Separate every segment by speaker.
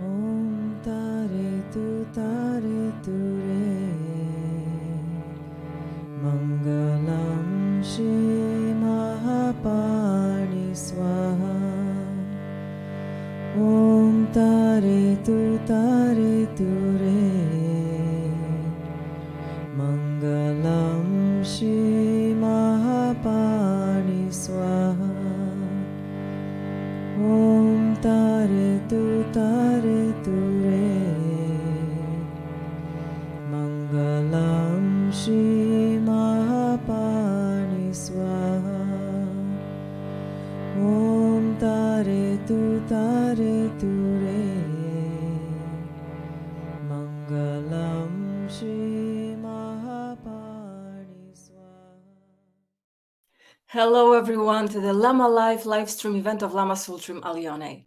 Speaker 1: Om Tare Tu Re Mangalam Shri Mahapani Swaha Om Tare Tu Re Mangalam Shri Mahapani Swaha Om Tare Tu Re Mangalam Shri Mahapani Swaha Om Tare Tu Re Mangalam Shri Mahapani Swaha.
Speaker 2: Hello everyone to the Lama Live livestream event of Lama Tsultrim Allione.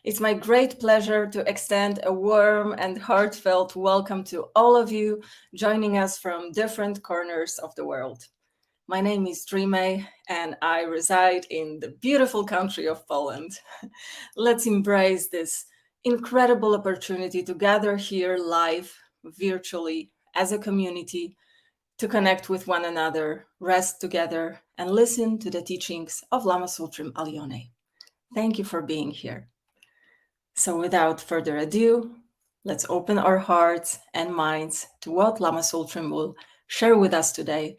Speaker 2: It's my great pleasure to extend a warm and heartfelt welcome to all of you joining us from different corners of the world. My name is Dreame and I reside in the beautiful country of Poland. Let's embrace this incredible opportunity to gather here live, virtually, as a community, to connect with one another, rest together, and listen to the teachings of Lama Tsultrim Allione. Thank you for being here. So without further ado, let's open our hearts and minds to what Lama Tsultrim will share with us today,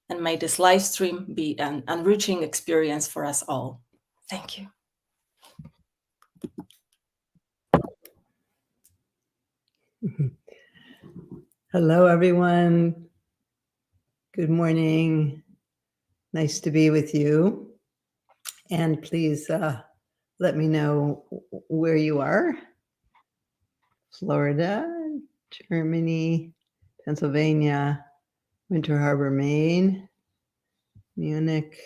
Speaker 2: and may this live stream be an enriching experience for us all. Thank you.
Speaker 3: Hello, everyone. Good morning. Nice to be with you. And please let me know where you are. Florida, Germany, Pennsylvania, Winter Harbor, Maine, Munich,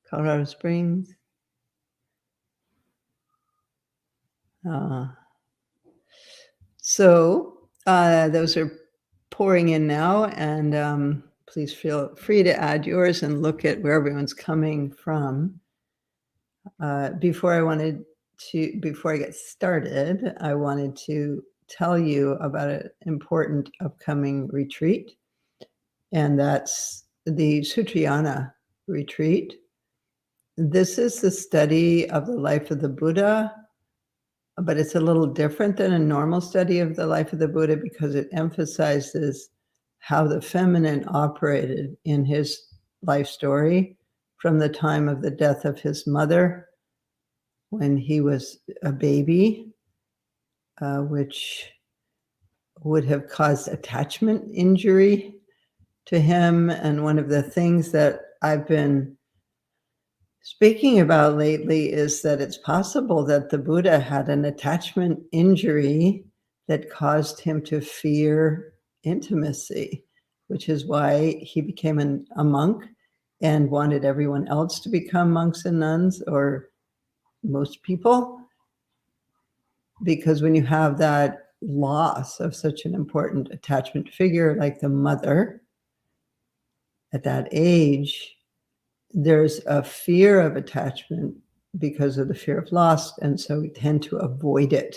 Speaker 3: Colorado Springs. So those are pouring in now, and please feel free to add yours and look at where everyone's coming from. Before I get started, I wanted to tell you about an important upcoming retreat, and that's the Sutrayana retreat. This is the study of the life of the Buddha, but it's a little different than a normal study of the life of the Buddha because it emphasizes how the feminine operated in his life story from the time of the death of his mother when he was a baby, which would have caused attachment injury to him. And one of the things that I've been speaking about lately is that it's possible that the Buddha had an attachment injury that caused him to fear intimacy, which is why he became a monk and wanted everyone else to become monks and nuns, or most people. Because when you have that loss of such an important attachment figure like the mother at that age, there's a fear of attachment because of the fear of loss, and so we tend to avoid it.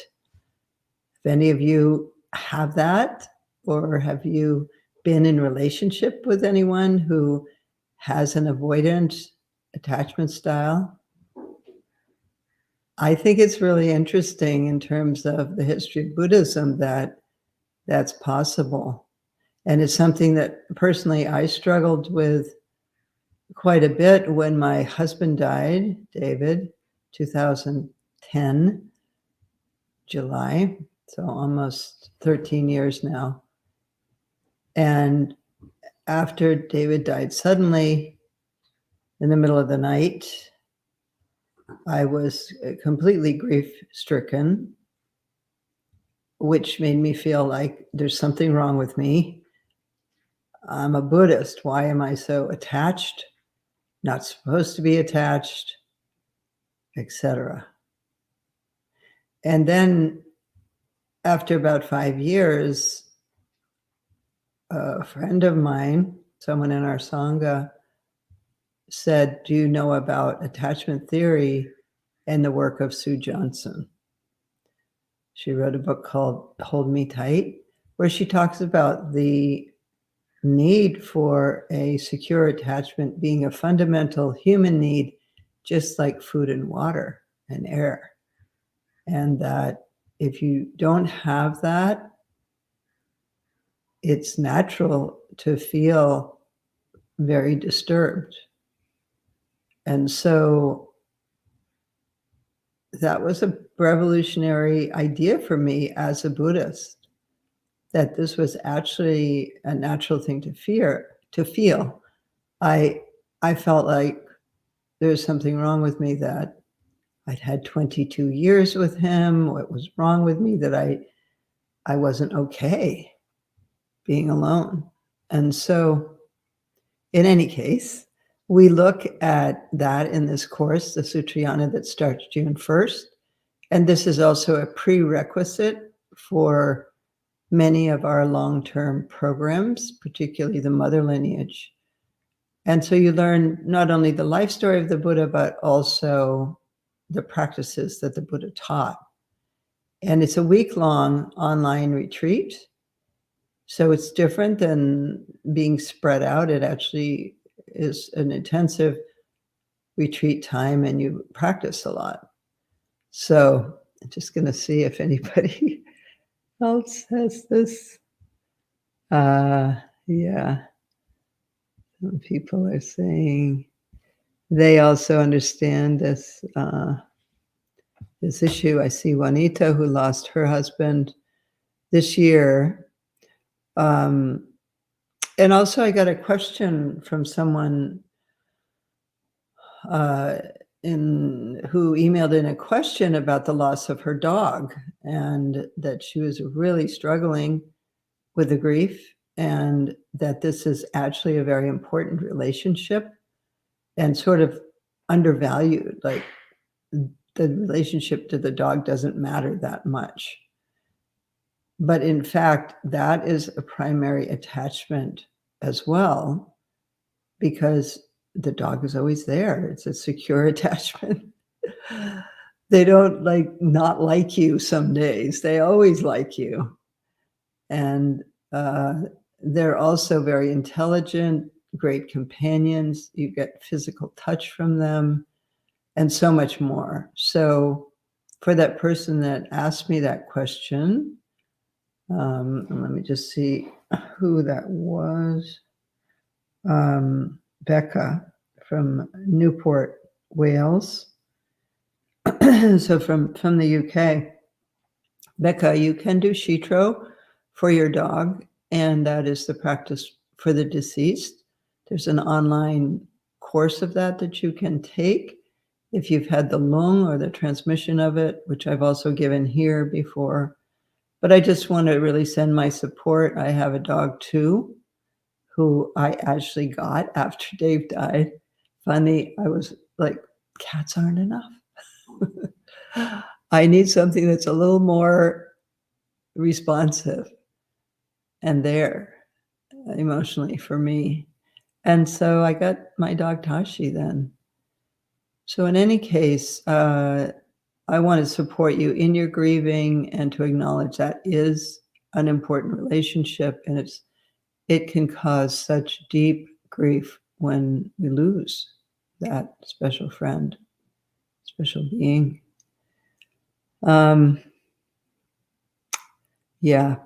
Speaker 3: If any of you have that, or have you been in relationship with anyone who has an avoidant attachment style? I think it's really interesting in terms of the history of Buddhism that that's possible. And it's something that personally I struggled with quite a bit when my husband died, David, 2010, July, so almost 13 years now. And after David died suddenly in the middle of the night, I was completely grief-stricken, which made me feel like there's something wrong with me. I'm a Buddhist. Why am I so attached? Not supposed to be attached, etc. And then after about 5 years, a friend of mine, someone in our Sangha, said, do you know about attachment theory and the work of Sue Johnson? She wrote a book called Hold Me Tight, where she talks about the need for a secure attachment being a fundamental human need, just like food and water and air. And that if you don't have that, it's natural to feel very disturbed. And so that was a revolutionary idea for me as a Buddhist, that this was actually a natural thing to feel. I felt like there was something wrong with me, that I'd had 22 years with him. What was wrong with me? That I wasn't okay being alone. And so in any case, we look at that in this course, the Sutrayana that starts June 1st. And this is also a prerequisite for many of our long-term programs, particularly the mother lineage. And so you learn not only the life story of the Buddha, but also the practices that the Buddha taught. And it's a week-long online retreat. So it's different than being spread out. It actually is an intensive retreat time, and you practice a lot. So I'm just going to see if anybody else has this. Yeah. Some people are saying they also understand this this issue. I see Juanita, who lost her husband this year. And also I got a question from someone who emailed in a question about the loss of her dog, and that she was really struggling with the grief, and that this is actually a very important relationship and sort of undervalued. Like, the relationship to the dog doesn't matter that much. But in fact, that is a primary attachment as well, because the dog is always there. It's a secure attachment. They don't not like you some days. They always like you. And they're also very intelligent, great companions. You get physical touch from them, and so much more. So for that person that asked me that question, let me just see who that was. Becca from Newport, Wales. So from the UK. Becca, you can do Shitro for your dog, and that is the practice for the deceased. There's an online course of that you can take if you've had the lung or the transmission of it, which I've also given here before. But I just want to really send my support. I have a dog too, who I actually got after Dave died. Funny, I was like, cats aren't enough. I need something that's a little more responsive and there emotionally for me. And so I got my dog Tashi then. So in any case, I want to support you in your grieving and to acknowledge that is an important relationship, and it can cause such deep grief when we lose that special friend, special being. Yeah.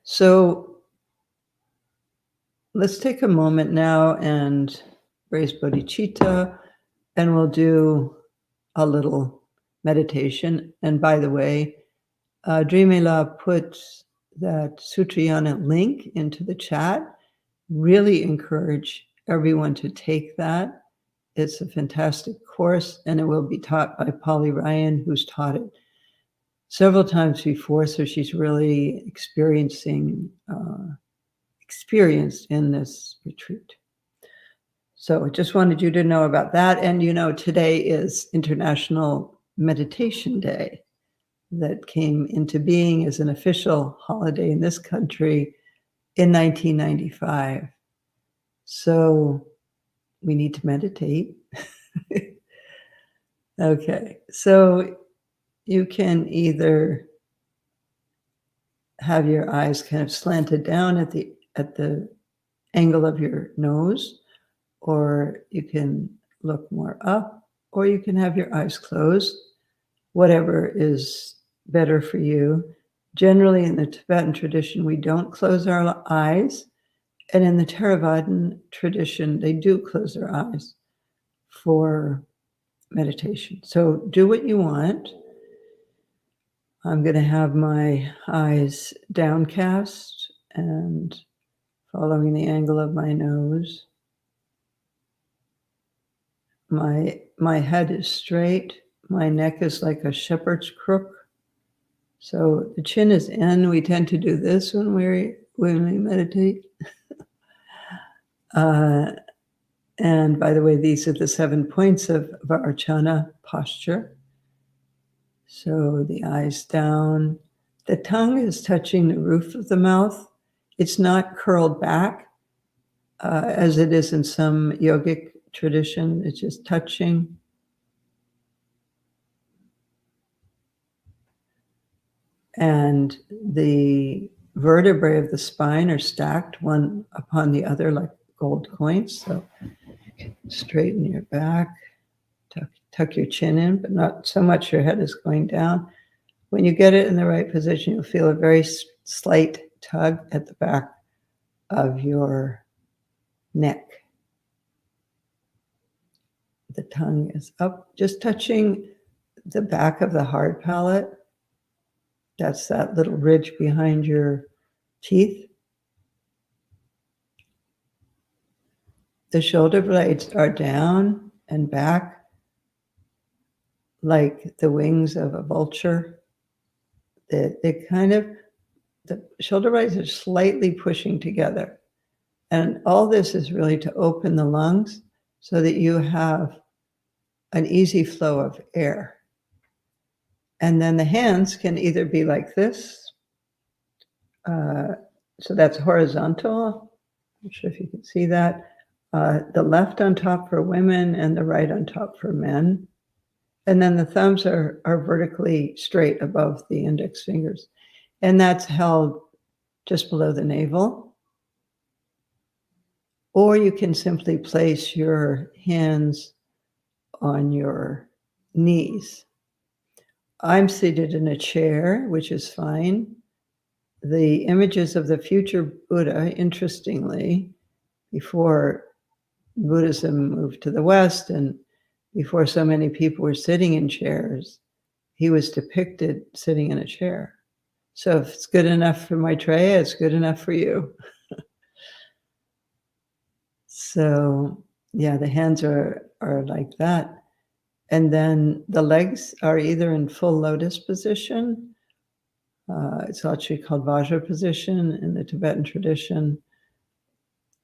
Speaker 3: So let's take a moment now and raise Bodhicitta, and we'll do a little meditation. And by the way, Dreamila put that Sutrayana link into the chat. Really encourage everyone to take that. It's a fantastic course, and it will be taught by Polly Ryan, who's taught it several times before, so she's really experienced in this retreat. So I just wanted you to know about that. And today is International Meditation Day, that came into being as an official holiday in this country in 1995. So we need to meditate. Okay, so you can either have your eyes kind of slanted down at the angle of your nose, or you can look more up, or you can have your eyes closed, whatever is better for you. Generally, in the Tibetan tradition, we don't close our eyes, and in the Theravadan tradition, they do close their eyes for meditation. So do what you want. I'm going to have my eyes downcast and following the angle of my nose. My head is straight. My neck is like a shepherd's crook. So the chin is in. We tend to do this when we meditate. And by the way, these are the 7 points of Varchana posture. So the eyes down. The tongue is touching the roof of the mouth. It's not curled back as it is in some yogic tradition. It's just touching. And the vertebrae of the spine are stacked one upon the other like gold coins. So straighten your back, tuck your chin in, but not so much your head is going down. When you get it in the right position, you'll feel a very slight tug at the back of your neck. The tongue is up, just touching the back of the hard palate. That's that little ridge behind your teeth. The shoulder blades are down and back like the wings of a vulture. The shoulder blades are slightly pushing together. And all this is really to open the lungs so that you have an easy flow of air. And then the hands can either be like this. So that's horizontal. I'm not sure if you can see that. The left on top for women and the right on top for men. And then the thumbs are vertically straight above the index fingers. And that's held just below the navel. Or you can simply place your hands on your knees. I'm seated in a chair, which is fine. The images of the future Buddha, interestingly, before Buddhism moved to the West and before so many people were sitting in chairs, he was depicted sitting in a chair. So if it's good enough for Maitreya, it's good enough for you. So yeah, the hands are like that. And then the legs are either in full lotus position. It's actually called Vajra position in the Tibetan tradition.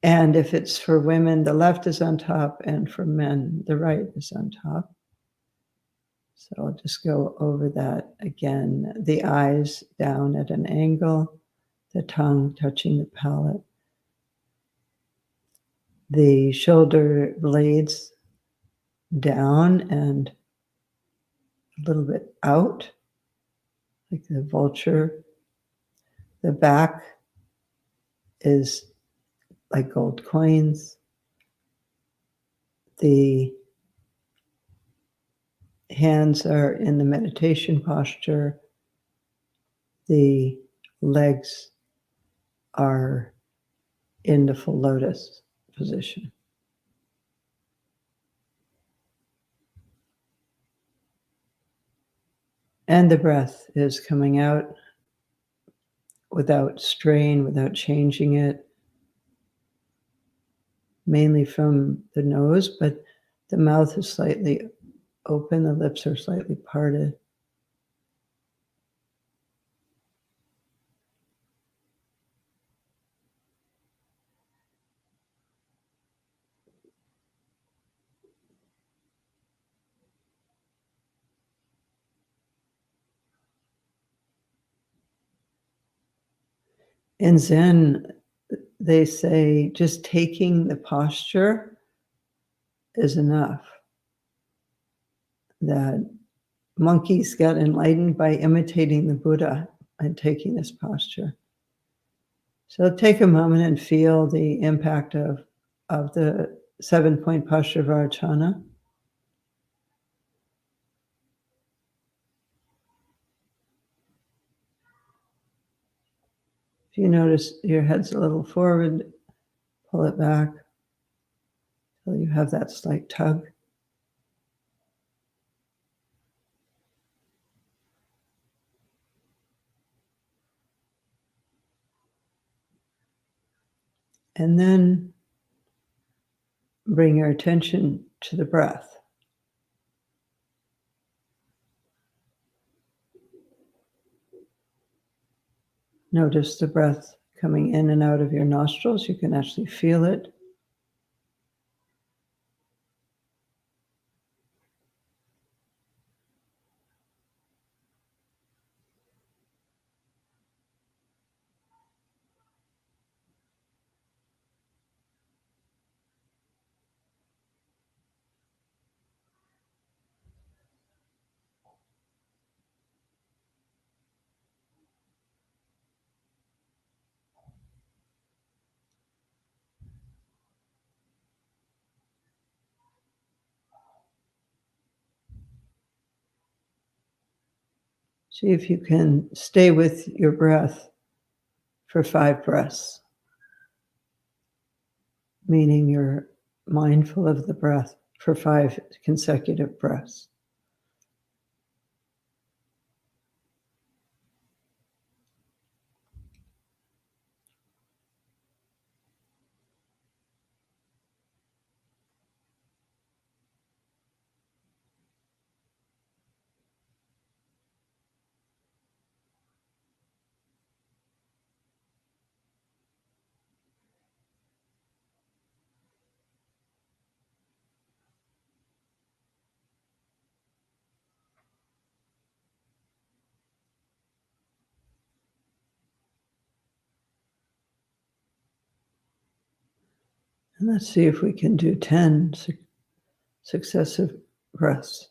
Speaker 3: And if it's for women, the left is on top, and for men, the right is on top. So I'll just go over that again. The eyes down at an angle, the tongue touching the palate. The shoulder blades down and a little bit out, like the vulture. The back is like gold coins. The hands are in the meditation posture. The legs are in the full lotus position. And the breath is coming out without strain, without changing it, mainly from the nose, but the mouth is slightly open, the lips are slightly parted. In Zen, they say just taking the posture is enough. That monkeys got enlightened by imitating the Buddha and taking this posture. So take a moment and feel the impact of the 7-point posture Varachana. If you notice your head's a little forward, pull it back till you have that slight tug. And then bring your attention to the breath. Notice the breath coming in and out of your nostrils. You can actually feel it. See if you can stay with your breath for 5 breaths, meaning you're mindful of the breath for 5 consecutive breaths. And let's see if we can do 10 successive breaths.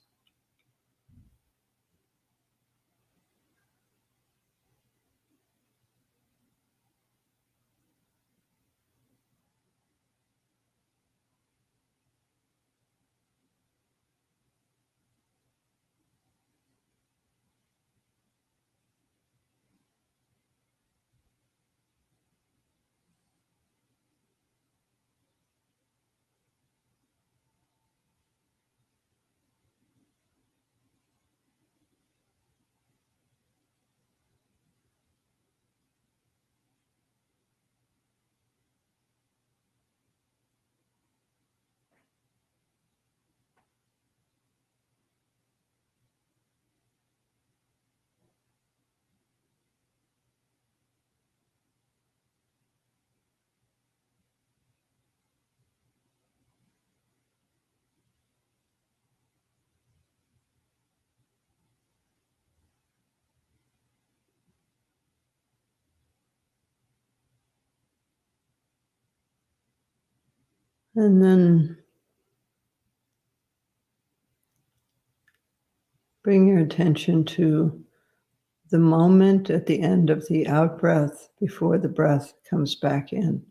Speaker 3: And then bring your attention to the moment at the end of the out breath before the breath comes back in.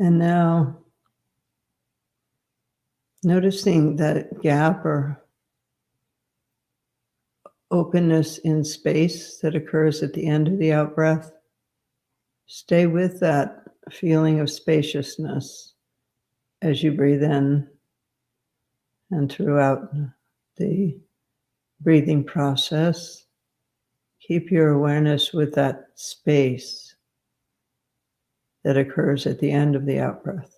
Speaker 3: And now noticing that gap or openness in space that occurs at the end of the out-breath, stay with that feeling of spaciousness as you breathe in and throughout the breathing process. Keep your awareness with that space that occurs at the end of the out-breath.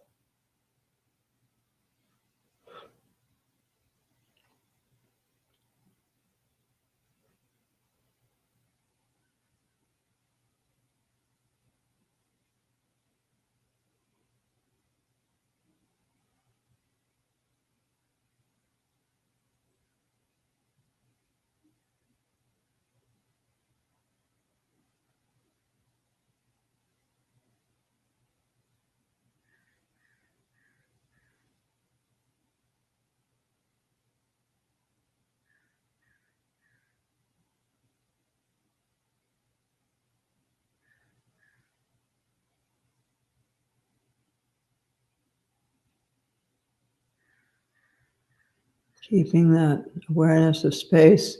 Speaker 3: Keeping that awareness of space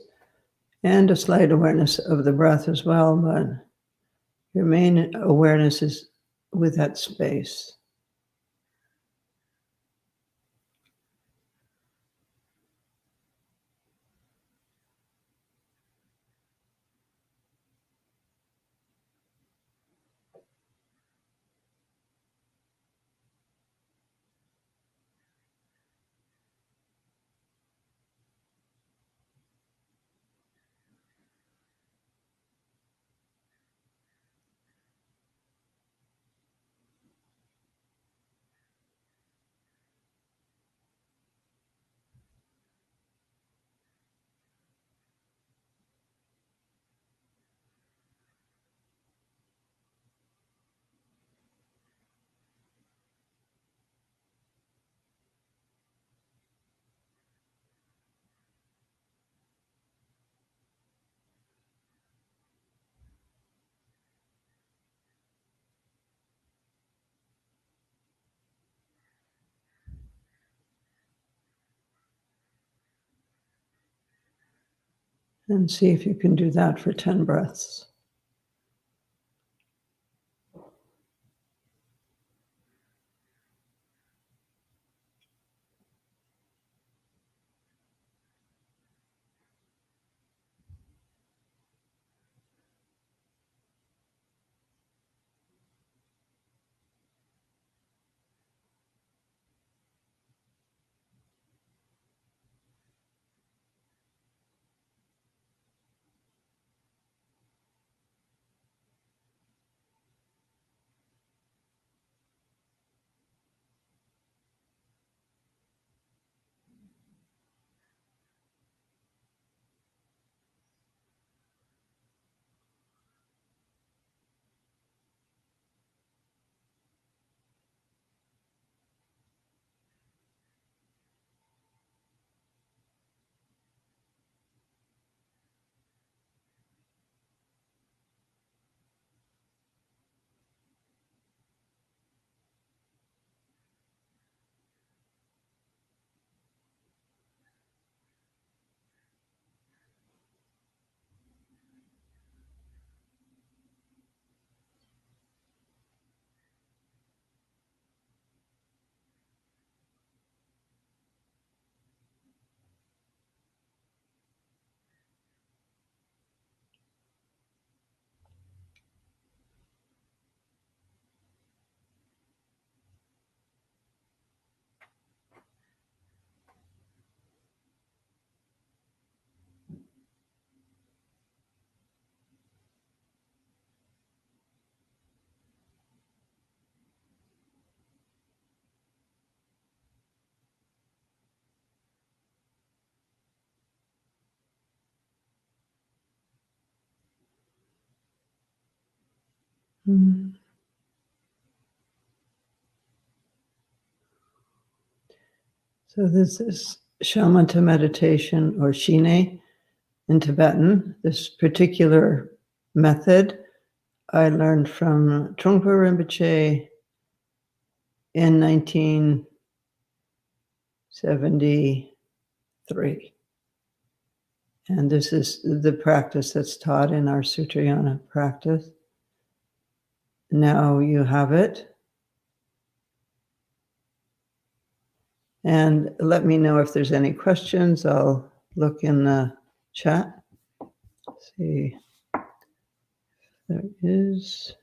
Speaker 3: and a slight awareness of the breath as well, but your main awareness is with that space. And see if you can do that for 10 breaths. So this is Shamatha meditation, or shiné in Tibetan. This particular method I learned from Trungpa Rinpoche in 1973. And this is the practice that's taught in our Sutrayana practice. Now you have it. And let me know if there's any questions. I'll look in the chat. See if there is.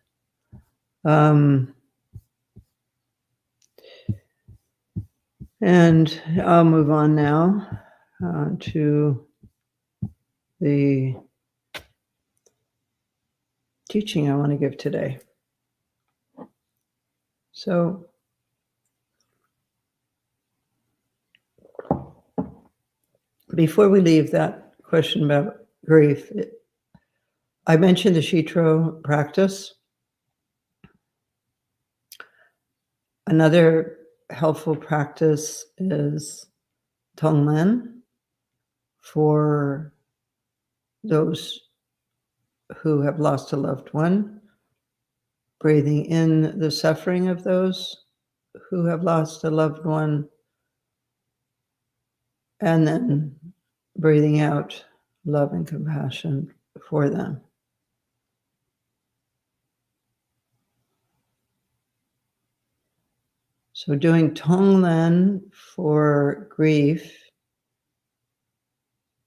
Speaker 3: And I'll move on now to the teaching I want to give today. So, before we leave that question about grief, I mentioned the Shitro practice. Another helpful practice is Tonglen for those who have lost a loved one, breathing in the suffering of those who have lost a loved one, and then breathing out love and compassion for them. So doing Tonglen for grief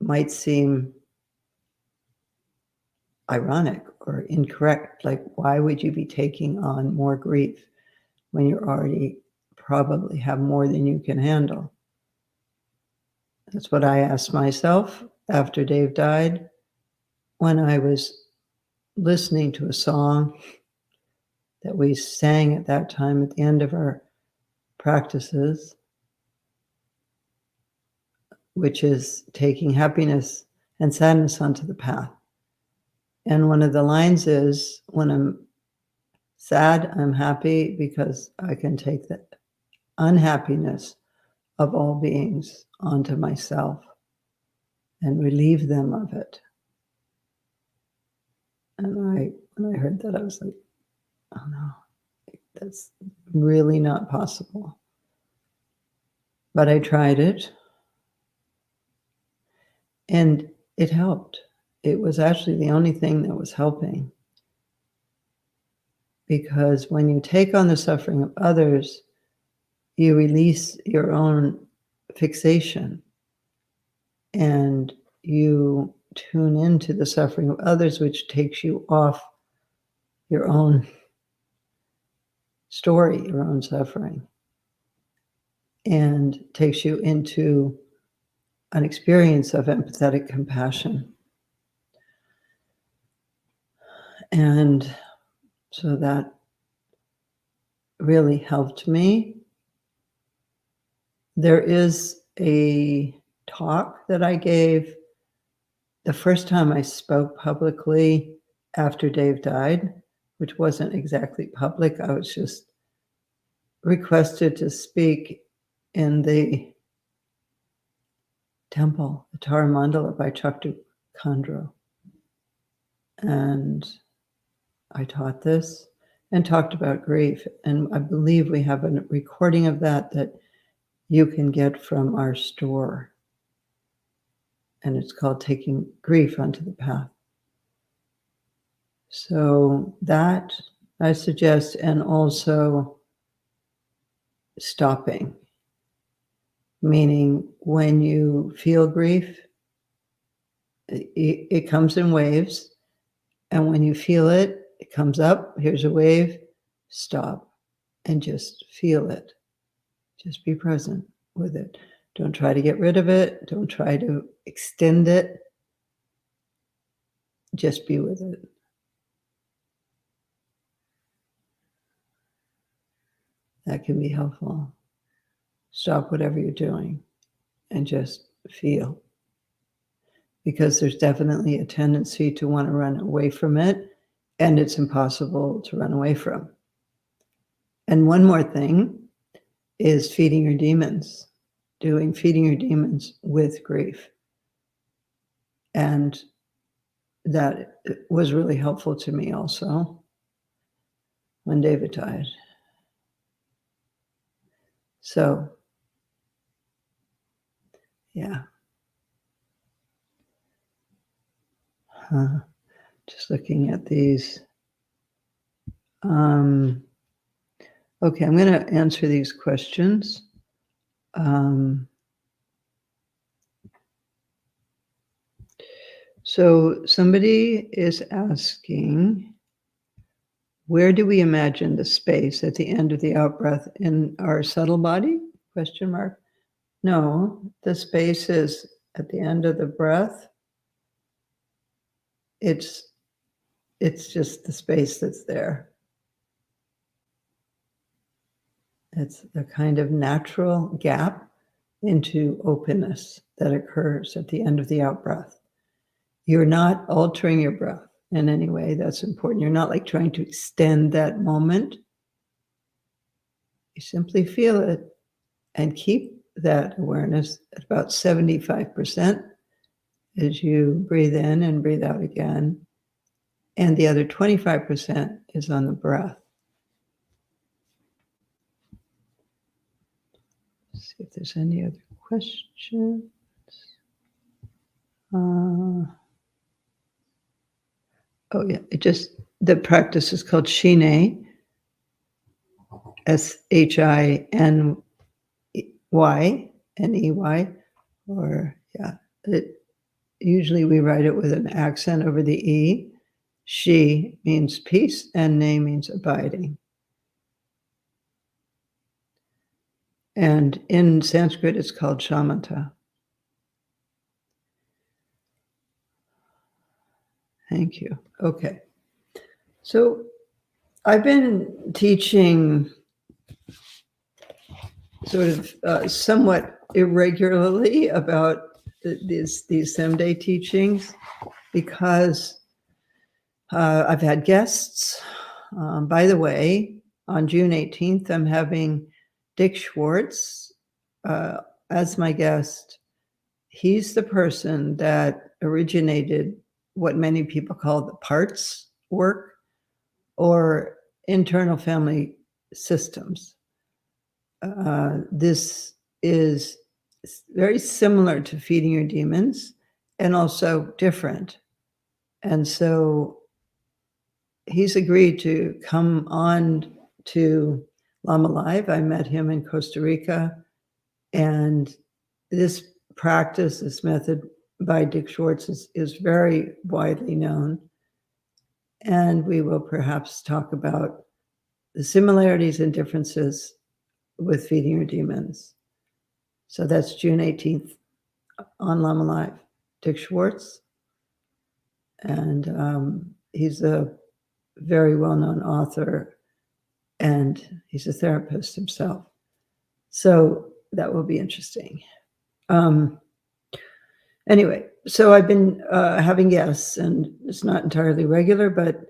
Speaker 3: might seem ironic or incorrect. Like, why would you be taking on more grief when you already probably have more than you can handle? That's what I asked myself after Dave died, when I was listening to a song that we sang at that time at the end of our practices, which is taking happiness and sadness onto the path. And one of the lines is, when I'm sad, I'm happy because I can take the unhappiness of all beings onto myself and relieve them of it. And when I heard that, I was like, oh no, that's really not possible. But I tried it, and it helped. It was actually the only thing that was helping. Because when you take on the suffering of others, you release your own fixation and you tune into the suffering of others, which takes you off your own story, your own suffering, and takes you into an experience of empathetic compassion. And so that really helped me. There is a talk that I gave the first time I spoke publicly after Dave died, which wasn't exactly public. I was just requested to speak in the temple, the Tara Mandala by Chaktu Khandro. And I taught this and talked about grief. And I believe we have a recording of that you can get from our store. And it's called Taking Grief Onto the Path. So that I suggest, and also stopping. Meaning, when you feel grief, it comes in waves. And when you feel it, it comes up, here's a wave, stop, and just feel it. Just be present with it. Don't try to get rid of it. Don't try to extend it. Just be with it. That can be helpful. Stop whatever you're doing and just feel. Because there's definitely a tendency to want to run away from it, and it's impossible to run away from. And one more thing is feeding your demons, feeding your demons with grief. And that was really helpful to me also when David died. So, yeah. Just looking at these. Okay, I'm going to answer these questions. So somebody is asking, where do we imagine the space at the end of the out-breath? In our subtle body? Question mark. No, the space is at the end of the breath. It's just the space that's there. It's a kind of natural gap into openness that occurs at the end of the out-breath. You're not altering your breath in any way. That's important. You're not like trying to extend that moment. You simply feel it and keep that awareness at about 75% as you breathe in and breathe out again. And the other 25% is on the breath. Let's see if there's any other questions. Oh yeah, the practice is called shiné, SHINY, NEY, or yeah, usually we write it with an accent over the E. Shi means peace and ne means abiding. And in Sanskrit, it's called Shamatha. Thank you. Okay. So I've been teaching sort of somewhat irregularly about these Semde teachings because I've had guests. By the way, on June 18th, I'm having Dick Schwartz as my guest. He's the person that originated what many people call the parts work or internal family systems. This is very similar to feeding your demons and also different. And so he's agreed to come on to Lama Live. I met him in Costa Rica. And this practice, this method by Dick Schwartz is very widely known. And we will perhaps talk about the similarities and differences with feeding your demons. So that's June 18th on Lama Live. Dick Schwartz. And he's a very well-known author, and he's a therapist himself. So that will be interesting. Anyway, so I've been having guests, and it's not entirely regular, but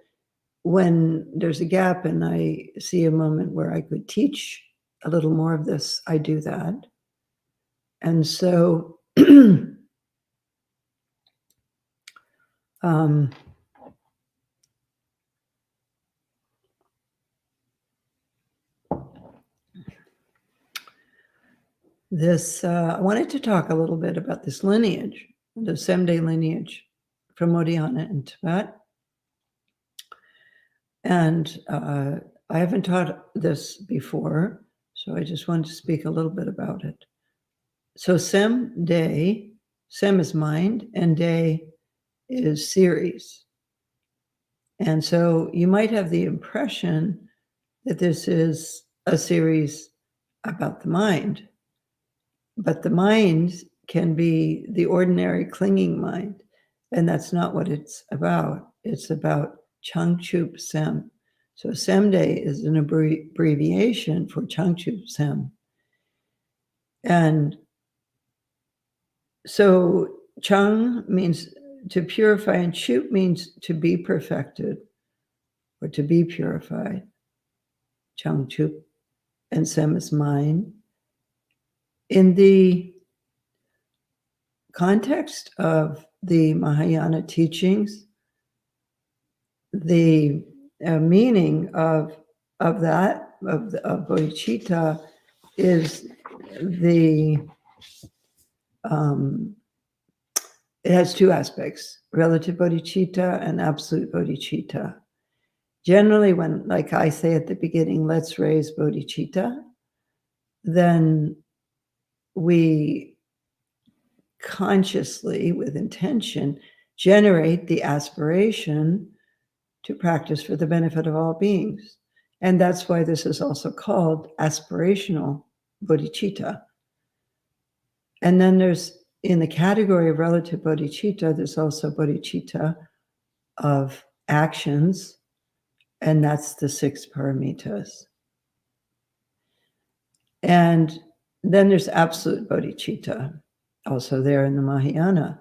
Speaker 3: when there's a gap and I see a moment where I could teach a little more of this, I do that. And so I wanted to talk a little bit about this lineage, the Semde lineage from Bodhicitta in Tibet. And I haven't taught this before, so I just wanted to speak a little bit about it. So Semde, Sem is mind, and De is series. And so you might have the impression that this is a series about the mind. But the mind can be the ordinary clinging mind, and that's not what it's about. It's about Changchup Sem. So Semde is an abbreviation for Changchup Sem. And so Chang means to purify, and Chup means to be perfected or to be purified. Changchup, and Sem is mind. In the context of the Mahayana teachings, the meaning of Bodhicitta is the, it has two aspects, relative bodhicitta and absolute bodhicitta. Generally, when, like I say at the beginning, let's raise bodhicitta, then we consciously, with intention, generate the aspiration to practice for the benefit of all beings. And that's why this is also called aspirational bodhicitta. And then there's, in the category of relative bodhicitta, there's also bodhicitta of actions, and that's the 6 paramitas. And then there's absolute bodhicitta, also there in the Mahayana.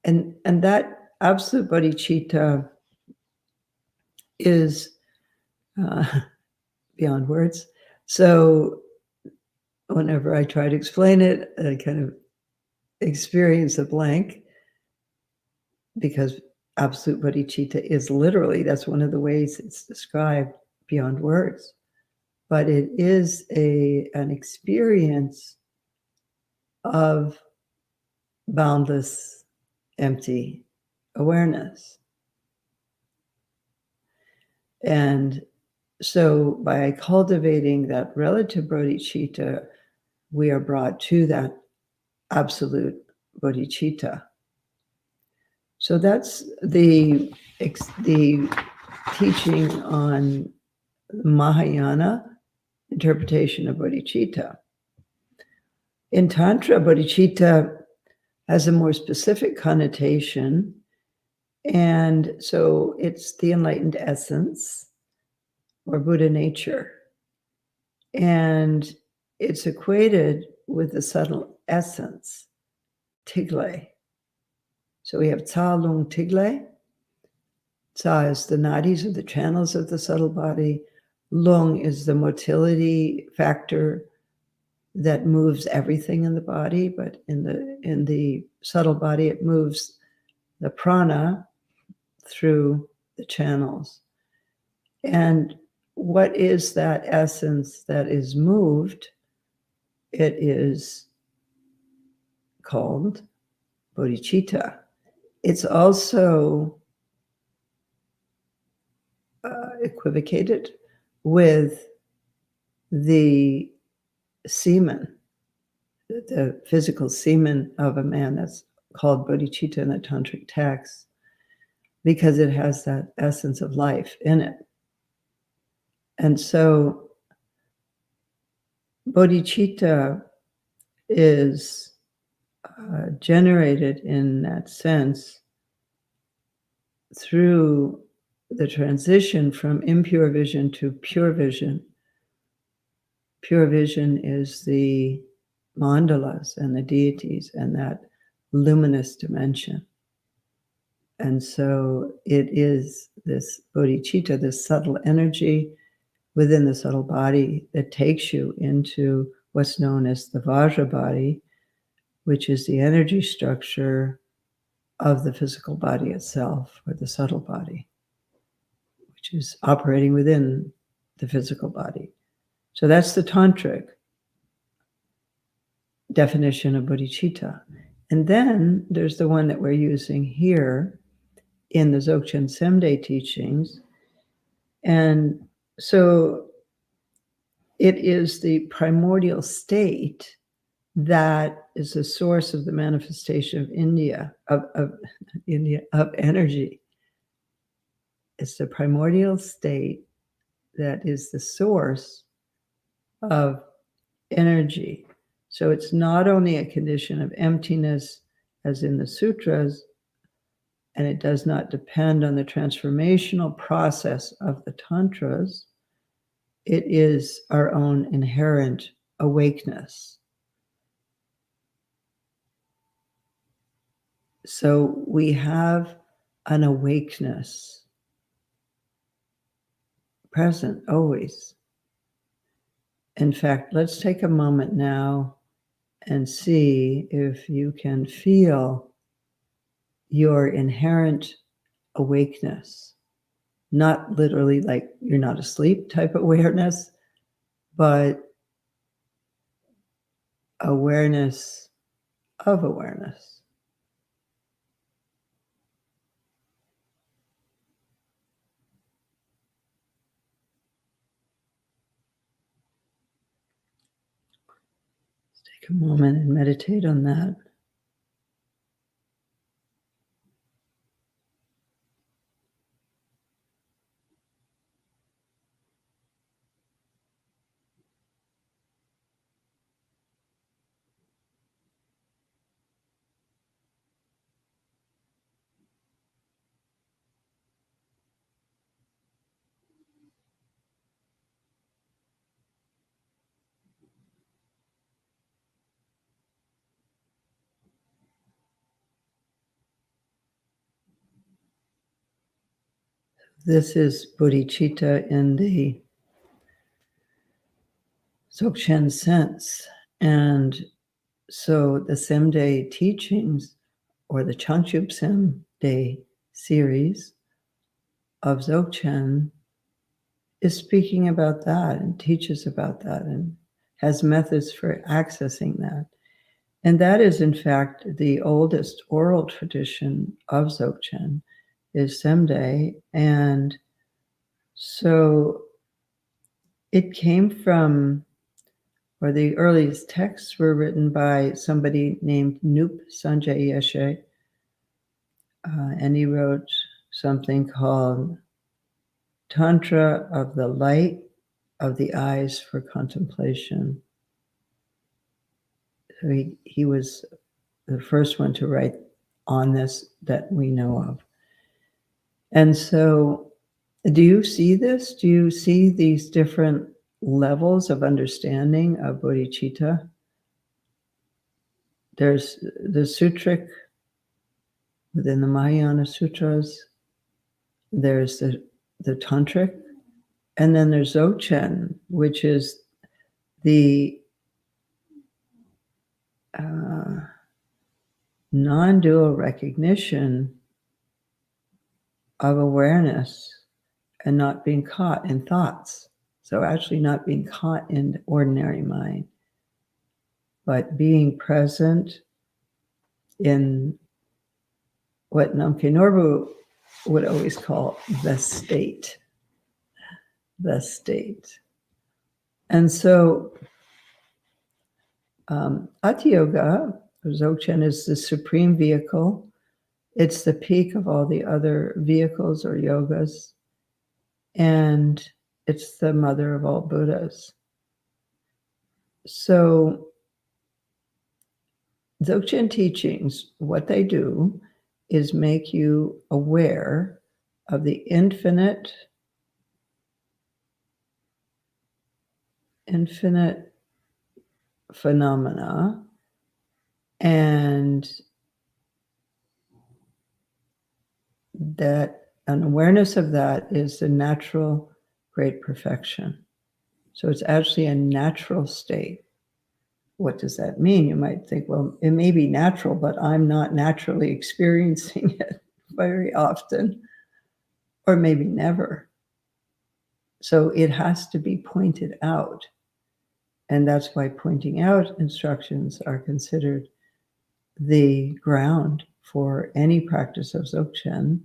Speaker 3: And that absolute bodhicitta is beyond words. So whenever I try to explain it, I kind of experience a blank, because absolute bodhicitta is literally, that's one of the ways it's described, beyond words. But it is an experience of boundless, empty awareness. And so by cultivating that relative bodhicitta, we are brought to that absolute bodhicitta. So that's the teaching on Mahayana interpretation of bodhicitta. In Tantra, bodhicitta has a more specific connotation, and so it's the enlightened essence, or Buddha nature. And it's equated with the subtle essence, tigle. So we have Tsa Lung Tigle. Tsa is the nadis, or the channels of the subtle body. Lung is the motility factor that moves everything in the body, but in the subtle body, it moves the prana through the channels. And what is that essence that is moved? It is called bodhicitta. It's also equivocated with the semen, the physical semen of a man, that's called bodhicitta in the tantric text, because it has that essence of life in it. And so bodhicitta is generated in that sense through the transition from impure vision to pure vision. Pure vision is the mandalas and the deities and that luminous dimension. And so it is this bodhicitta, this subtle energy within the subtle body that takes you into what's known as the Vajra body, which is the energy structure of the physical body itself, or the subtle body, which is operating within the physical body. So that's the tantric definition of bodhicitta. And then there's the one that we're using here in the Dzogchen Semde teachings. And so it is the primordial state that is the source of the manifestation of of energy. It's the primordial state that is the source of energy. So it's not only a condition of emptiness, as in the sutras, and it does not depend on the transformational process of the tantras. It is our own inherent awakeness. So we have an awakeness present always. In fact, let's take a moment now and see if you can feel your inherent awakeness. Not literally like you're not asleep type awareness, but awareness of awareness. Let's take a moment and meditate on that. This is Bodhicitta in the Dzogchen sense. And so the Semde teachings, or the Changchup Semde series of Dzogchen, is speaking about that and teaches about that and has methods for accessing that. And that is, in fact, the oldest oral tradition of Dzogchen is Semde. And so it came from, or the earliest texts were written by somebody named Nup Sanjay Yeshe. And he wrote something called Tantra of the Light of the Eyes for Contemplation. So he was the first one to write on this that we know of. And so, do you see this? Do you see these different levels of understanding of bodhicitta? There's the sutric within the Mahayana Sutras, there's the tantric, and then there's Dzogchen, which is the non-dual recognition of awareness and not being caught in thoughts. So actually not being caught in ordinary mind, but being present in what Namkhe Norbu would always call the state. The state. And so Ati Yoga, Dzogchen, is the supreme vehicle. It's the peak of all the other vehicles or yogas. And it's the mother of all Buddhas. So Dzogchen teachings, what they do is make you aware of the infinite phenomena, and that an awareness of that is the natural great perfection. So it's actually a natural state. What does that mean? You might think, well, it may be natural, but I'm not naturally experiencing it very often, or maybe never. So it has to be pointed out. And that's why pointing out instructions are considered the ground for any practice of Dzogchen,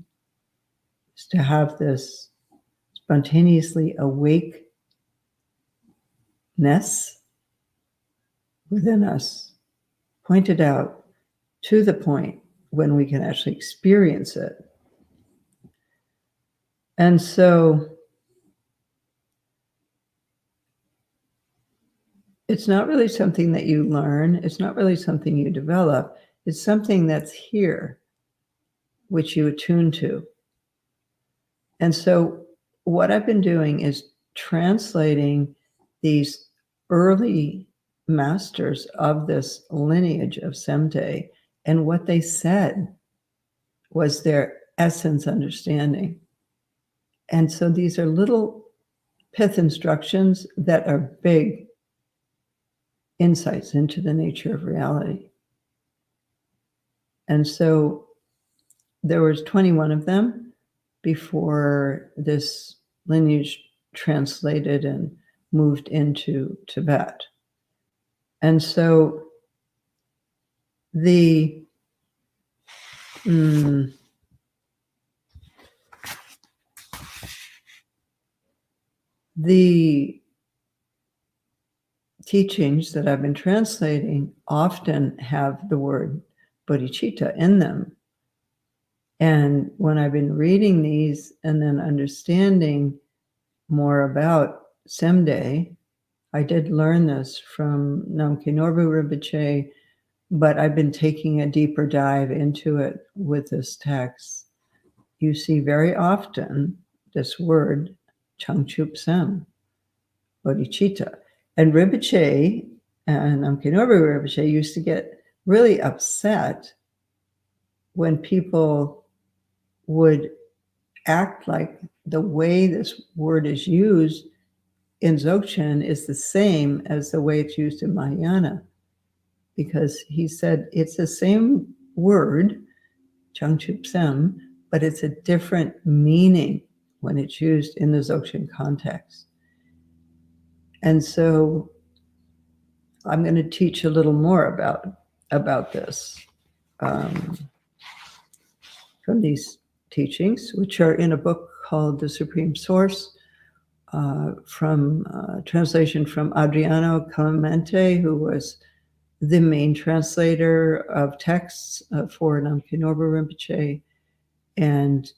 Speaker 3: is to have this spontaneously awakeness within us pointed out to the point when we can actually experience it. And so it's not really something that you learn. It's not really something you develop. It's something that's here, which you attune to. And so what I've been doing is translating these early masters of this lineage of Semde, and what they said was their essence understanding. And so these are little pith instructions that are big insights into the nature of reality. And so there was 21 of them before this lineage translated and moved into Tibet. And so the teachings that I've been translating often have the word bodhicitta in them. And when I've been reading these and then understanding more about Semde, I did learn this from Namkhe Norbu Rinpoche, but I've been taking a deeper dive into it with this text. You see very often this word, Changchup Sem, bodhicitta. And Rinpoche and Namkhe Norbu Rinpoche used to get really upset when people would act like the way this word is used in Dzogchen is the same as the way it's used in Mahayana. Because he said it's the same word, Changchup Sem, but it's a different meaning when it's used in the Dzogchen context. And so I'm going to teach a little more about this from these teachings, which are in a book called The Supreme Source, from translation from Adriano Clemente, who was the main translator of texts for Namkhe Norbu Rinpoche. And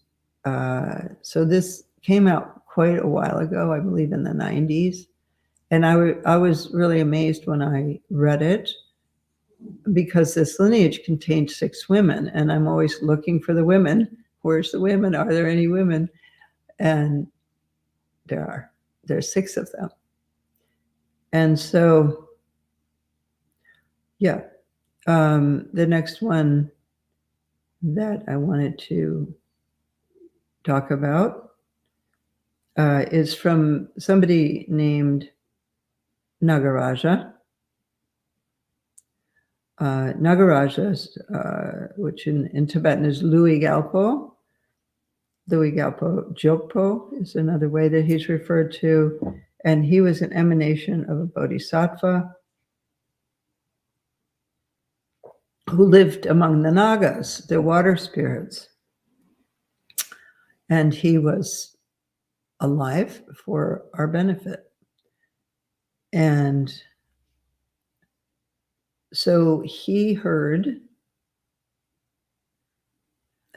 Speaker 3: so this came out quite a while ago, I believe in the 90s. And I was really amazed when I read it, because this lineage contained 6 women, and I'm always looking for the women. Where's the women? Are there any women? And there's 6 of them. And so, yeah, the next one that I wanted to talk about is from somebody named Nagaraja. Nagaraja, which in Tibetan is Lui Galpo. Lui Galpo Jokpo is another way that he's referred to. And he was an emanation of a bodhisattva who lived among the Nagas, the water spirits. And he was alive for our benefit. And so he heard,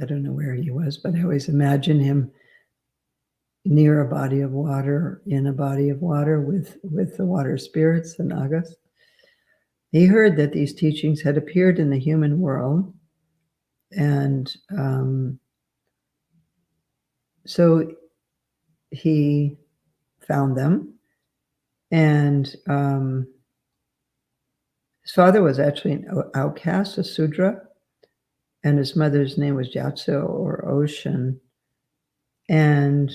Speaker 3: I don't know where he was, but I always imagine him near a body of water, in a body of water with the water spirits, the Nagas. He heard that these teachings had appeared in the human world. And so he found them. And his father was actually an outcast, a Sudra, and his mother's name was Gyatso or Ocean. And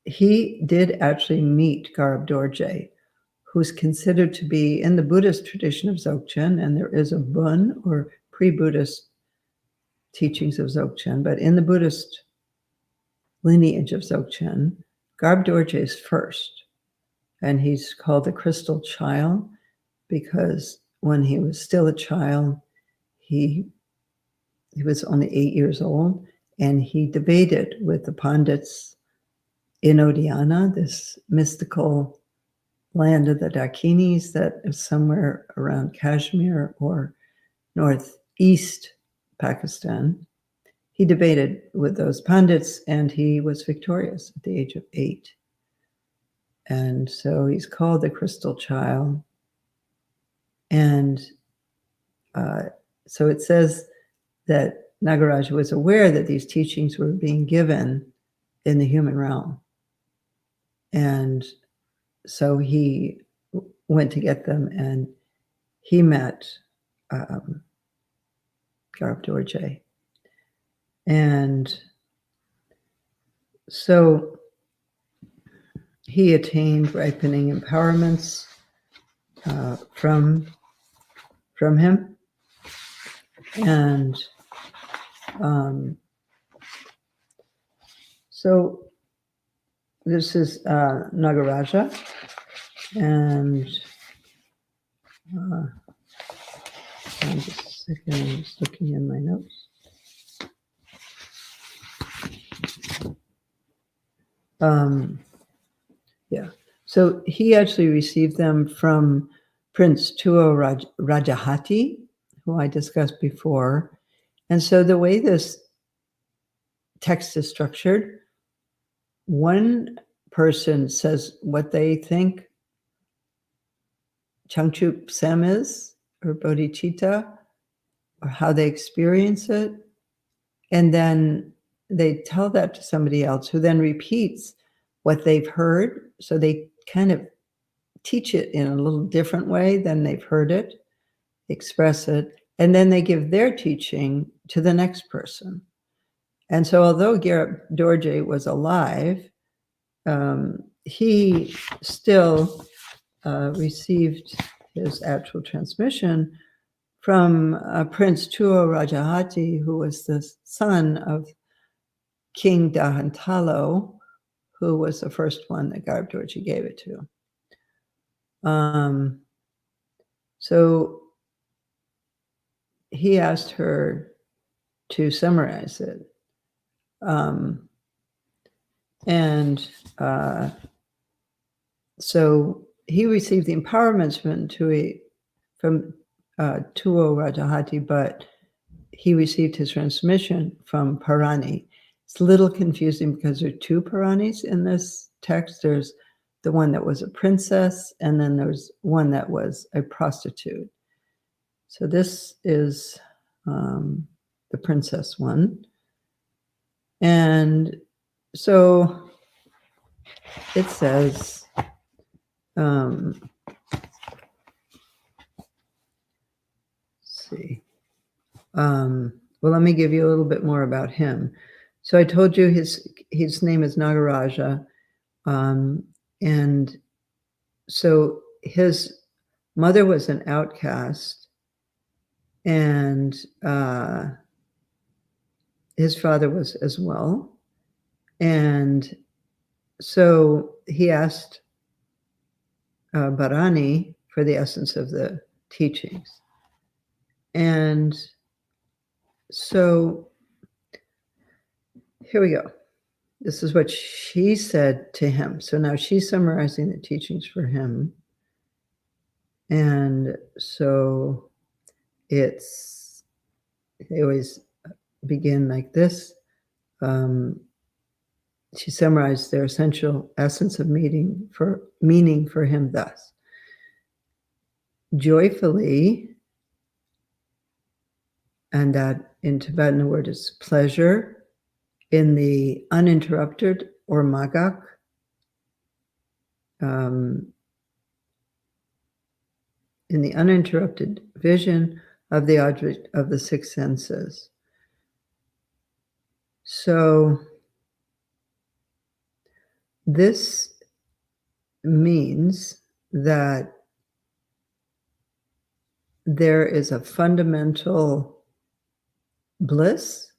Speaker 3: he did actually meet Garab Dorje, who's considered to be in the Buddhist tradition of Dzogchen, and there is a Bun or pre-Buddhist teachings of Dzogchen, but in the Buddhist lineage of Dzogchen, Garab Dorje is first, and he's called the Crystal Child because when he was still a child, he was only 8 years old, and he debated with the Pandits in Odiyana, this mystical land of the Dakinis that is somewhere around Kashmir or northeast Pakistan. He debated with those Pandits, and he was victorious at the age of 8. And so he's called the Crystal Child. And so it says that Nagaraja was aware that these teachings were being given in the human realm. And so he went to get them, and he met Garab Dorje. And so he attained ripening empowerments from him. And so this is Nagaraja, and Just a second, I'm just looking in my notes. Yeah, so he actually received them from Prince Tuo Rajahati, who I discussed before. And so the way this text is structured, one person says what they think Changchup Sem is, or Bodhicitta, or how they experience it. And then they tell that to somebody else who then repeats what they've heard. So they kind of teach it in a little different way than they've heard it, express it, and then they give their teaching to the next person. And so although Gyalrap Dorje was alive, he still received his actual transmission from Prince Tuo Rajahati, who was the son of King Dahantalo, who was the first one that Gyalrap Dorje gave it to. So he asked her to summarize it. So he received the empowerment from Tuo Rajahati, but he received his transmission from Parani. It's a little confusing because there are two Paranis in this text. There's the one that was a princess, and then there's one that was a prostitute. So this is the princess one. And so it says, let's see. Well, let me give you a little bit more about him. So I told you his name is Nagaraja. And so his mother was an outcast, and his father was as well. And so he asked Bharani for the essence of the teachings. And so here we go. This is what she said to him. So now she's summarizing the teachings for him. And so they always begin like this. She summarized their essential essence of meaning for him thus: joyfully, and that in Tibetan the word is pleasure, in the uninterrupted or magak, in the uninterrupted vision of the object of the six senses. So this means that there is a fundamental bliss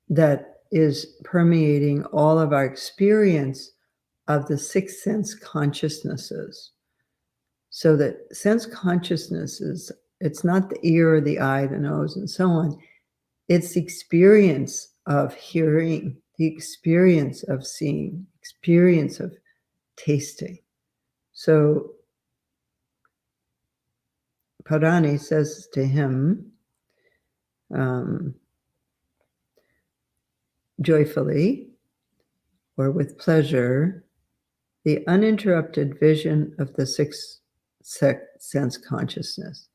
Speaker 3: that is permeating all of our experience of the six sense consciousnesses. So that sense consciousnesses, it's not the ear or the eye, the nose, and so on. It's the experience of hearing, the experience of seeing, experience of tasting. So Parani says to him, joyfully, or with pleasure, the uninterrupted vision of the sixth sense consciousness.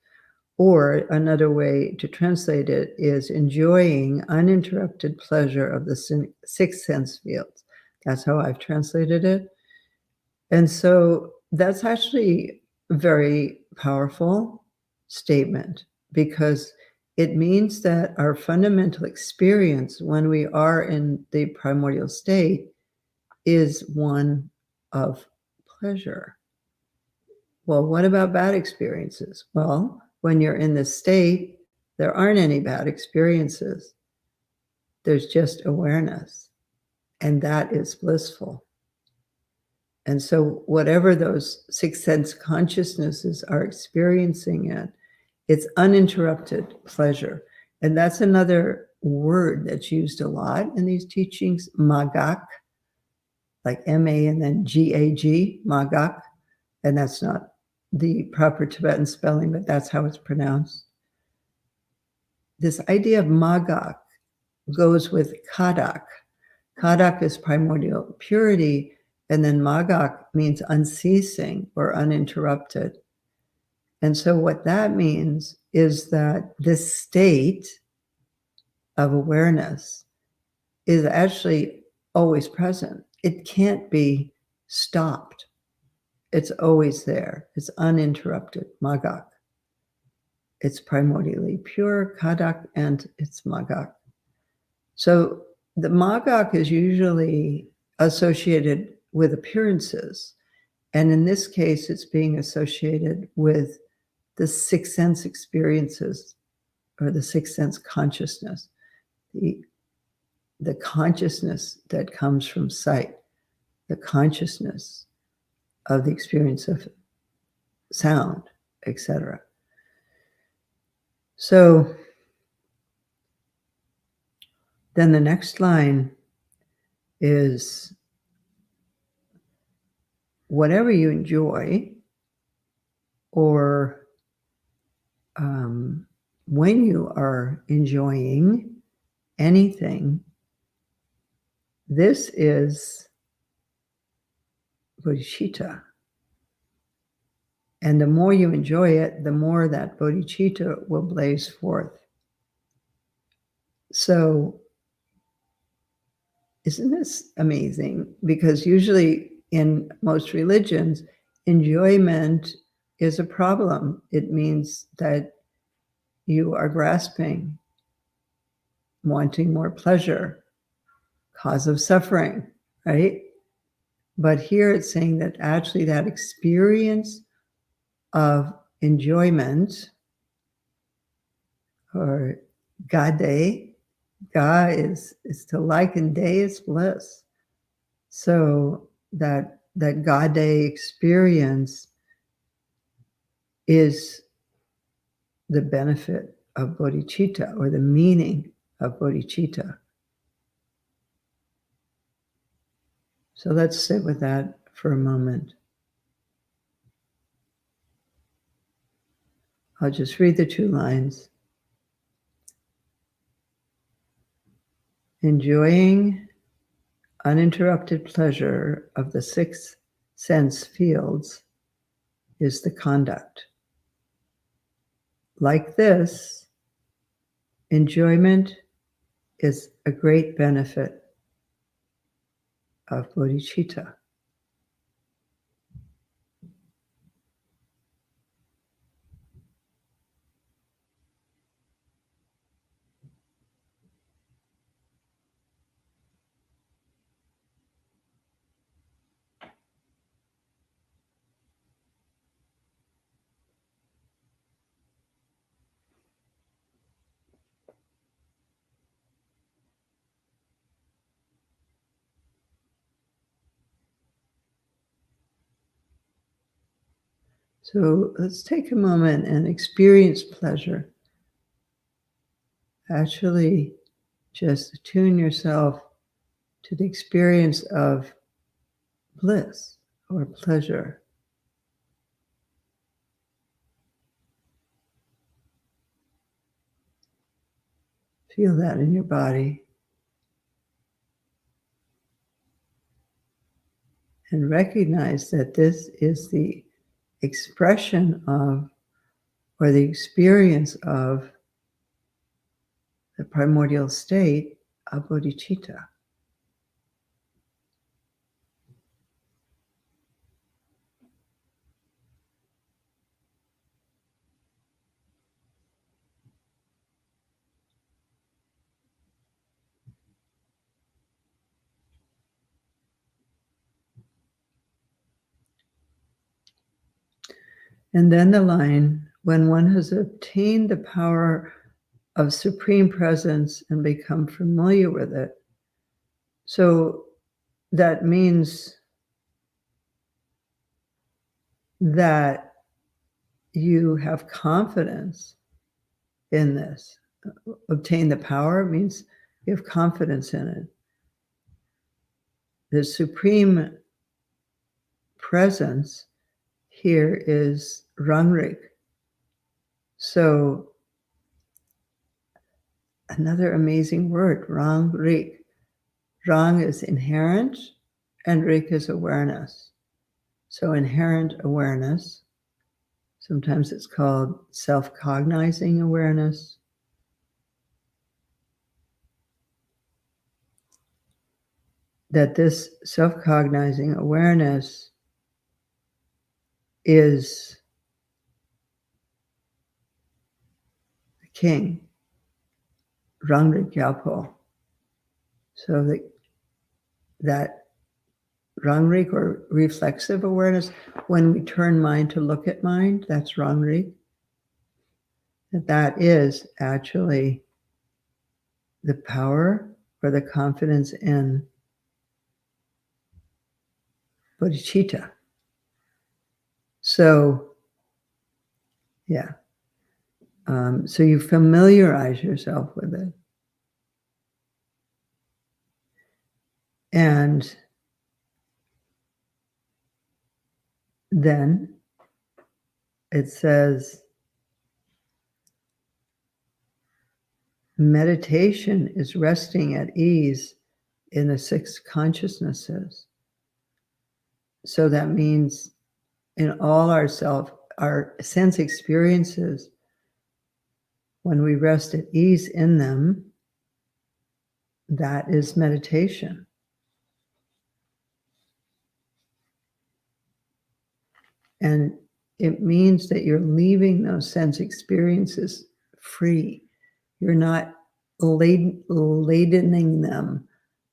Speaker 3: Or another way to translate it is enjoying uninterrupted pleasure of the six sense fields. That's how I've translated it. And so that's actually a very powerful statement, because it means that our fundamental experience when we are in the primordial state is one of pleasure. Well, what about bad experiences? Well, when you're in this state, there aren't any bad experiences. There's just awareness, and that is blissful. And so whatever those sixth sense consciousnesses are experiencing it, it's uninterrupted pleasure. And that's another word that's used a lot in these teachings, magak, like M-A and then G-A-G, magak. And that's not the proper Tibetan spelling, but that's how it's pronounced. This idea of magak goes with kadak. Kadak is primordial purity, and then magak means unceasing or uninterrupted. And so what that means is that this state of awareness is actually always present. It can't be stopped. It's always there. It's uninterrupted, magak. It's primordially pure, kadak, and it's magak. So the magak is usually associated with appearances. And in this case, it's being associated with the sixth sense experiences or the sixth sense consciousness, the consciousness that comes from sight, the consciousness of the experience of sound, etc. So then the next line is whatever you enjoy, or when you are enjoying anything, this is bodhicitta. And the more you enjoy it, the more that bodhicitta will blaze forth. So, isn't this amazing? Because usually in most religions, enjoyment is a problem. It means that you are grasping, wanting more pleasure, cause of suffering, right? But here it's saying that actually that experience of enjoyment, or gade, ga is to like, and day is bliss. So that gade experience is the benefit of bodhicitta, or the meaning of bodhicitta. So let's sit with that for a moment. I'll just read the 2 lines. Enjoying uninterrupted pleasure of the 6 sense fields is the conduct. Like this, enjoyment is a great benefit of bodhicitta. So let's take a moment and experience pleasure. Actually, just attune yourself to the experience of bliss or pleasure. Feel that in your body. And recognize that this is the expression of, or the experience of, the primordial state of bodhicitta. And then the line, when one has obtained the power of supreme presence and become familiar with it. So that means that you have confidence in this. Obtain the power means you have confidence in it. The supreme presence here is Rangrik. So another amazing word, Rangrik. Rang is inherent and Rik is awareness. So inherent awareness, sometimes it's called self-cognizing awareness. That this self-cognizing awareness is the king, Rangrik Gyalpo. So that Rangrik, or reflexive awareness, when we turn mind to look at mind, that's Rangrik. That is actually the power or the confidence in Bodhicitta. So, yeah. So you familiarize yourself with it. And then it says, meditation is resting at ease in the six consciousnesses. So that means in all our sense experiences, when we rest at ease in them, that is meditation. And it means that you're leaving those sense experiences free. You're not ladening them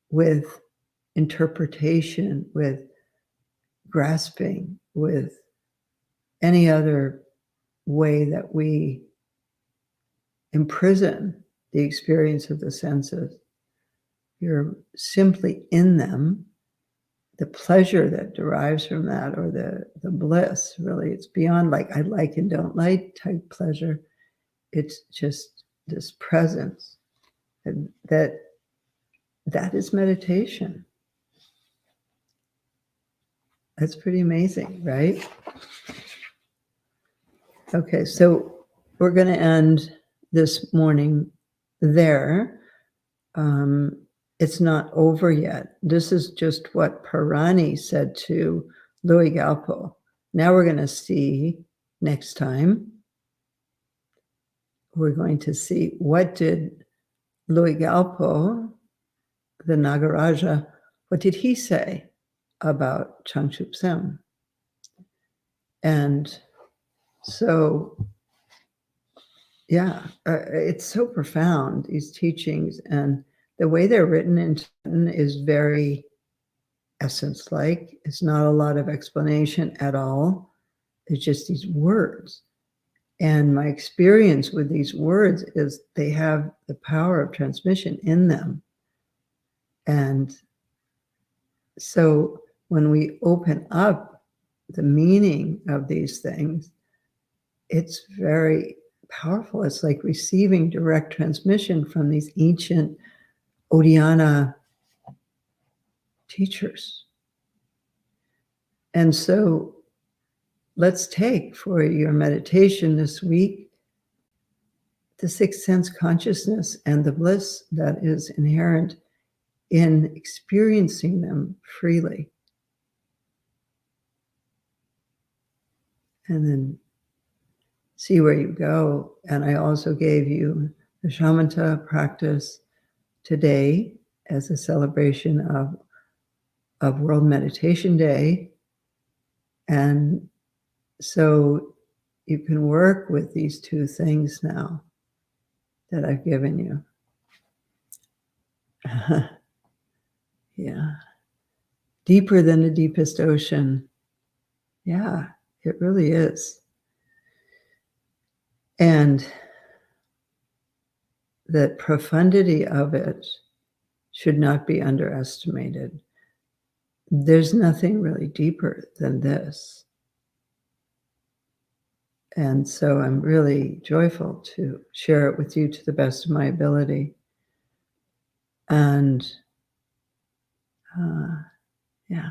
Speaker 3: with interpretation, with grasping, with any other way that we imprison the experience of the senses. You're simply in them. The pleasure that derives from that, or the bliss, really, it's beyond like I like and don't like type pleasure. It's just this presence. And that is meditation. That's pretty amazing, right? Okay, so we're going to end this morning there. It's not over yet. This is just what Parani said to Louis Galpo. Now we're going to see next time. We're going to see what did Louis Galpo, the Nagaraja, what did he say about Changchup Sem? And so, yeah, it's so profound, these teachings, and the way they're written in Tibetan is very essence-like. It's not a lot of explanation at all. It's just these words. And my experience with these words is they have the power of transmission in them. And so when we open up the meaning of these things, it's very powerful. It's like receiving direct transmission from these ancient Odhyana teachers. And so let's take for your meditation this week the sixth sense consciousness and the bliss that is inherent in experiencing them freely. And then see where you go. And I also gave you the Shamatha practice today as a celebration of World Meditation Day. And so you can work with these two things now that I've given you. Yeah. Deeper than the deepest ocean. Yeah, it really is. And the profundity of it should not be underestimated. There's nothing really deeper than this. And so I'm really joyful to share it with you to the best of my ability. And yeah,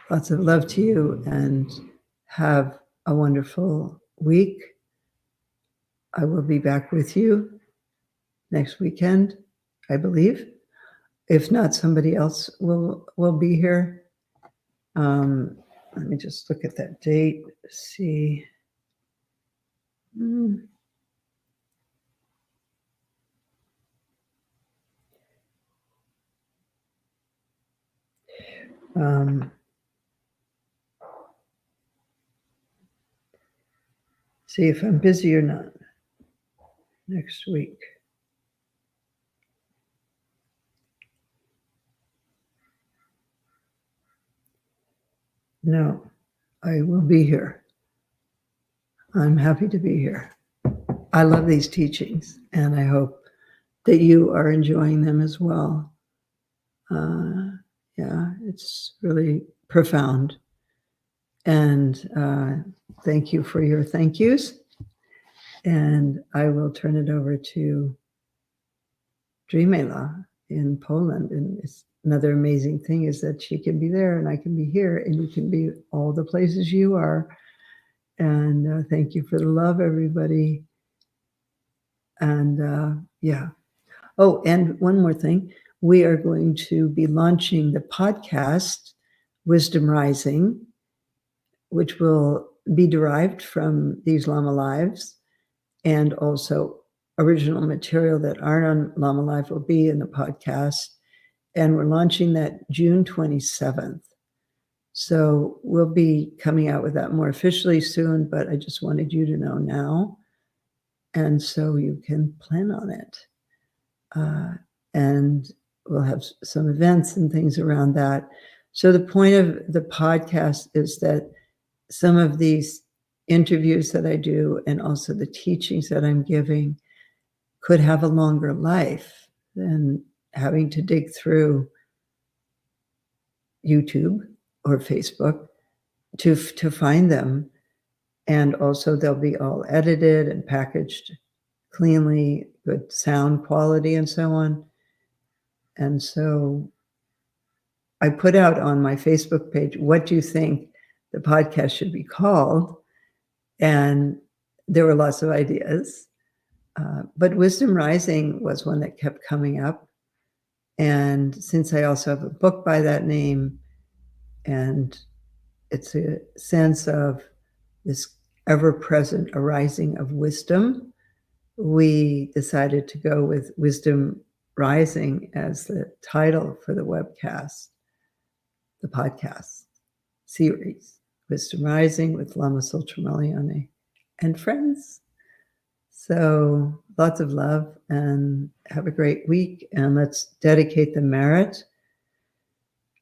Speaker 3: lots of love to you, and have a wonderful week. I will be back with you next weekend, I believe. If not, somebody else will be here. Let me just look at that date, see. See if I'm busy or not next week. No, I will be here. I'm happy to be here. I love these teachings, and I hope that you are enjoying them as well. Yeah, it's really profound. And thank you for your thank yous. And I will turn it over to Dreamela in Poland. And it's another amazing thing is that she can be there and I can be here, and you can be all the places you are. And thank you for the love, everybody. And yeah. Oh, and one more thing. We are going to be launching the podcast, Wisdom Rising, which will be derived from these Lama Lives, and also original material that aren't on Lama Live will be in the podcast. And we're launching that June 27th. So we'll be coming out with that more officially soon, but I just wanted you to know now. And so you can plan on it. And we'll have some events and things around that. So the point of the podcast is that some of these interviews that I do and also the teachings that I'm giving could have a longer life than having to dig through YouTube or Facebook to find them. And also they'll be all edited and packaged cleanly, good sound quality and so on. And so I put out on my Facebook page, what do you think the podcast should be called? And there were lots of ideas. But Wisdom Rising was one that kept coming up. And since I also have a book by that name, and it's a sense of this ever-present arising of wisdom, we decided to go with Wisdom Rising as the title for the webcast, the podcast series, Wisdom Rising with Lama Tsultrim Allione and friends. So lots of love and have a great week, and let's dedicate the merit.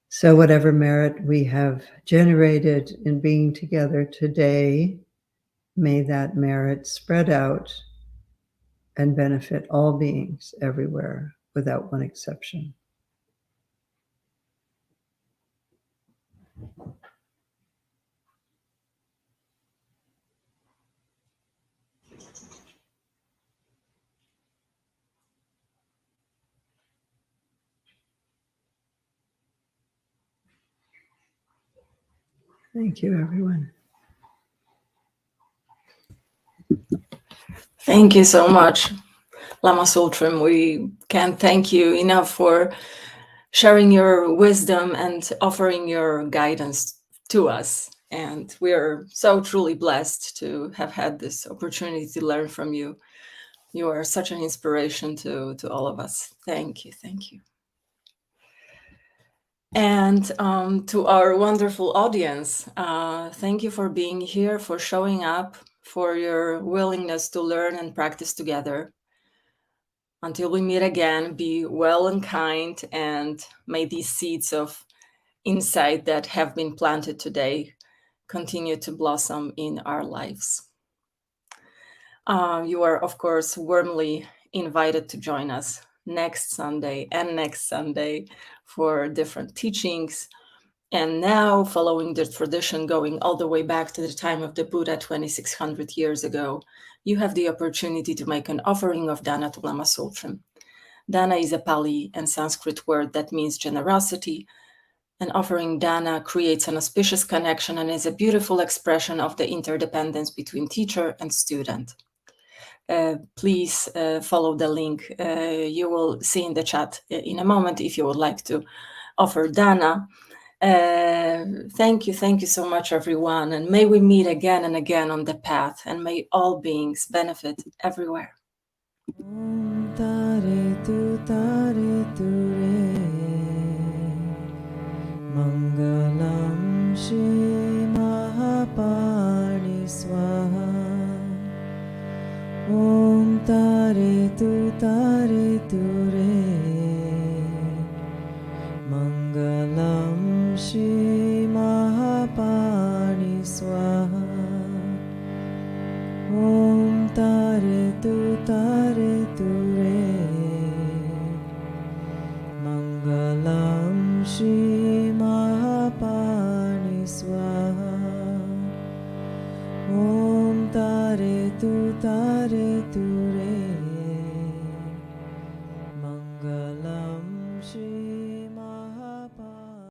Speaker 3: So whatever merit we have generated in being together today, may that merit spread out and benefit all beings everywhere without one exception. Thank you, everyone.
Speaker 2: Thank you so much, Lama Tsultrim. We can't thank you enough for sharing your wisdom and offering your guidance to us. And we are so truly blessed to have had this opportunity to learn from you. You are such an inspiration to all of us. Thank you. Thank you. And to our wonderful audience, thank you for being here, for showing up, for your willingness to learn and practice together. Until we meet again, be well and kind, and may these seeds of insight that have been planted today continue to blossom in our lives. You are, of course, warmly invited to join us next Sunday and next Sunday for different teachings. And now, following the tradition going all the way back to the time of the Buddha 2600 years ago, you have the opportunity to make an offering of dana to Lama Tsultrim. Dana is a Pali and Sanskrit word that means generosity, and offering dana creates an auspicious connection and is a beautiful expression of the interdependence between teacher and student. Please follow the link you will see in the chat in a moment if you would like to offer dana. Thank you so much, everyone, and may we meet again and again on the path, and may all beings benefit everywhere.
Speaker 1: Om tare tu re, Mangalam Shri Mahapani Swaha. Om tare tu re, Mangalam Shri Mahapani Swaha. Om tare tu re, Mangalam Shri